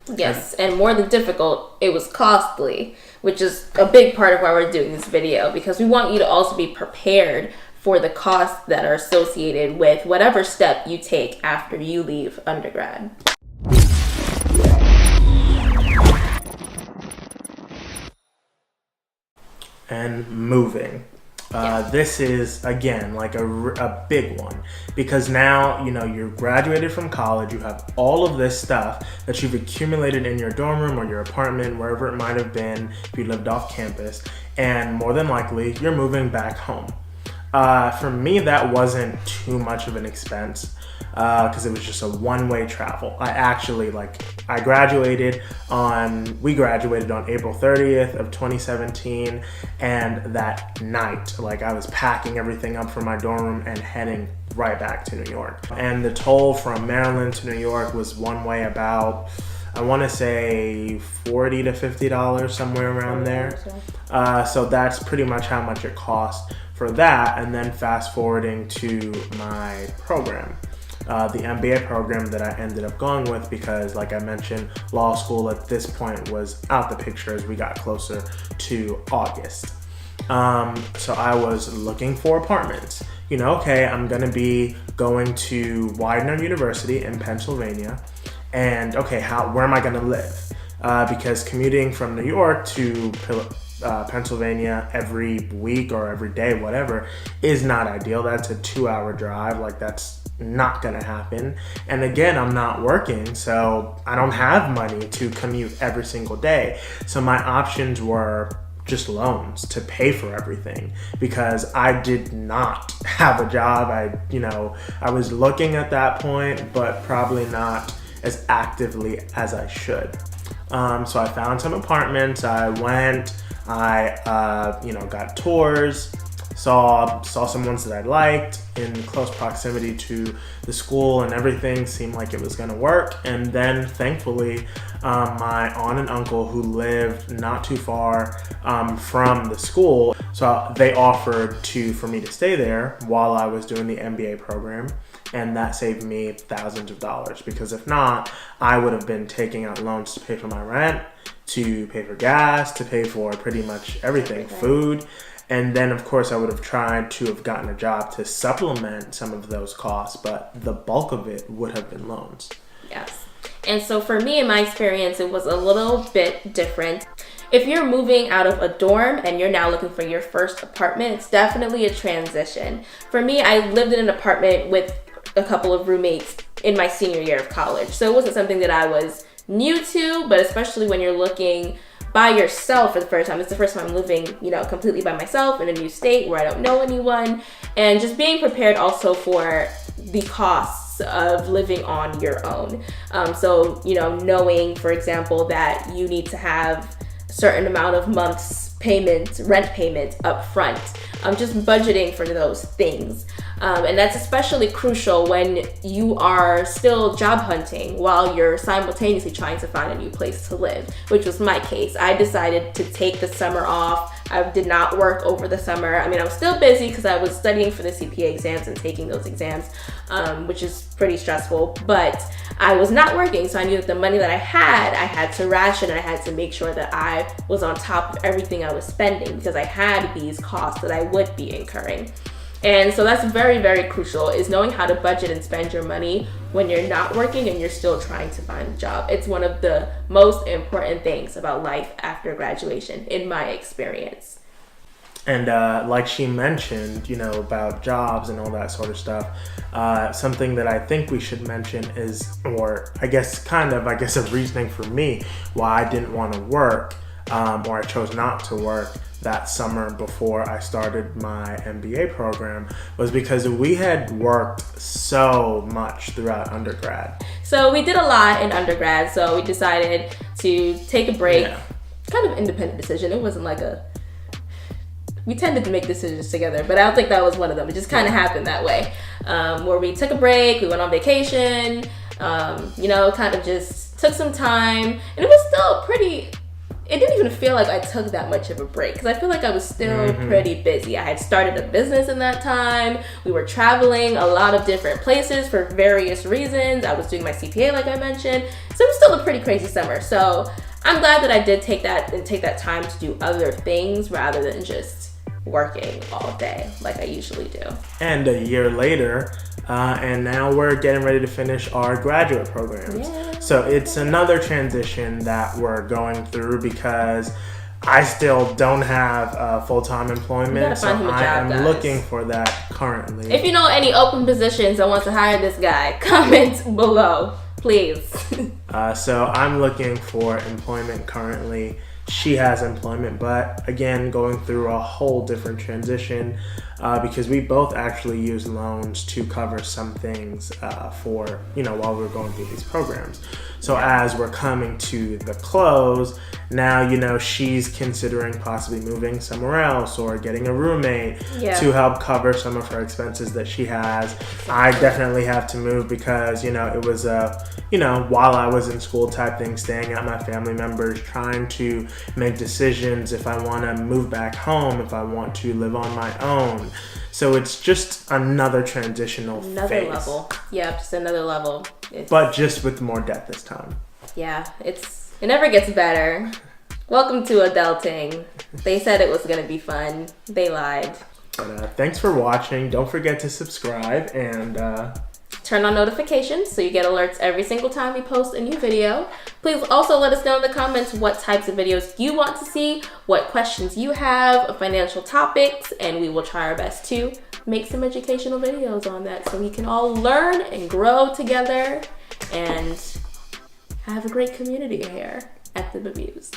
Yes, and more than difficult, it was costly, which is a big part of why we're doing this video, because we want you to also be prepared for the costs that are associated with whatever step you take after you leave undergrad. And moving. This is, again, like a big one, because now, you're graduated from college, you have all of this stuff that you've accumulated in your dorm room or your apartment, wherever it might have been if you lived off campus, and more than likely, you're moving back home. For me, that wasn't too much of an expense because it was just a one-way travel. We graduated on April 30th of 2017, and that night, I was packing everything up from my dorm room and heading right back to New York. And the toll from Maryland to New York was one way about, I want to say $40 to $50, somewhere around there. So that's pretty much how much it cost for that. And then fast forwarding to my program, the MBA program that I ended up going with, because like I mentioned, law school at this point was out the picture as we got closer to August. So I was looking for apartments. I'm going to be going to Widener University in Pennsylvania. And where am I going to live? Because commuting from New York to Pennsylvania every week or every day, whatever, is not ideal. That's a 2-hour drive. That's not going to happen. And again, I'm not working, so I don't have money to commute every single day. So my options were just loans to pay for everything, because I did not have a job. I was looking at that point, but probably not as actively as I should. So I found some apartments. I went, got tours, saw some ones that I liked in close proximity to the school, and everything seemed like it was going to work. And then thankfully, my aunt and uncle, who lived not too far from the school, so they offered for me to stay there while I was doing the MBA program. And that saved me thousands of dollars, because if not, I would have been taking out loans to pay for my rent, to pay for gas, to pay for pretty much everything, food. And then, of course, I would have tried to have gotten a job to supplement some of those costs, but the bulk of it would have been loans. Yes. And so for me, in my experience, it was a little bit different. If you're moving out of a dorm and you're now looking for your first apartment, it's definitely a transition. For me, I lived in an apartment with a couple of roommates in my senior year of college. So it wasn't something that I was new to, but especially when you're looking by yourself for the first time. It's the first time I'm living, completely by myself in a new state where I don't know anyone, and just being prepared also for the costs of living on your own. So, knowing, for example, that you need to have a certain amount of months rent payment up front. Just budgeting for those things. And that's especially crucial when you are still job hunting while you're simultaneously trying to find a new place to live, which was my case. I decided to take the summer off. I did not work over the summer. I was still busy because I was studying for the CPA exams and taking those exams, which is pretty stressful, but I was not working. So I knew that the money that I had to ration, and I had to make sure that I was on top of everything I was spending, because I had these costs that I would be incurring. And so that's very, very crucial, is knowing how to budget and spend your money when you're not working and you're still trying to find a job. It's one of the most important things about life after graduation, in my experience. And like she mentioned, about jobs and all that sort of stuff, something that I think we should mention is, or I guess a reasoning for me why I didn't want to work, or I chose not to work that summer before I started my MBA program, was because we had worked so much throughout undergrad. So we did a lot in undergrad, so we decided to take a break. Yeah. Kind of independent decision. It wasn't we tended to make decisions together, but I don't think that was one of them. It just kind of happened that way, where we took a break, we went on vacation, kind of just took some time, and it was still it didn't even feel like I took that much of a break, because I feel like I was still pretty busy. I had started a business in that time. We were traveling a lot of different places for various reasons. I was doing my CPA, like I mentioned. So So it was still a pretty crazy summer. So I'm glad that I did take that time to do other things rather than just working all day like I usually do. And a year later, and now we're getting ready to finish our graduate programs. Yeah. So it's another transition that we're going through because I still don't have full-time employment, so I am looking for that currently. If you know any open positions that want to hire this guy, comment below, please. So I'm looking for employment currently. She has employment, but again, going through a whole different transition because we both actually use loans to cover some things for, while we're going through these programs. So as we're coming to the close, now, she's considering possibly moving somewhere else or getting a roommate to help cover some of her expenses that she has. I definitely have to move because, it was while I was in school type thing, staying at my family members, trying to make decisions if I want to move back home, if I want to live on my own. So it's just another transitional phase. Level. Yeah, just another level. But just with more debt this time. Yeah, it never gets better. Welcome to adulting. They said it was going to be fun. They lied. But thanks for watching. Don't forget to subscribe and turn on notifications so you get alerts every single time we post a new video. Please also let us know in the comments what types of videos you want to see, what questions you have, financial topics, and we will try our best to make some educational videos on that so we can all learn and grow together and have a great community here at The Bemused.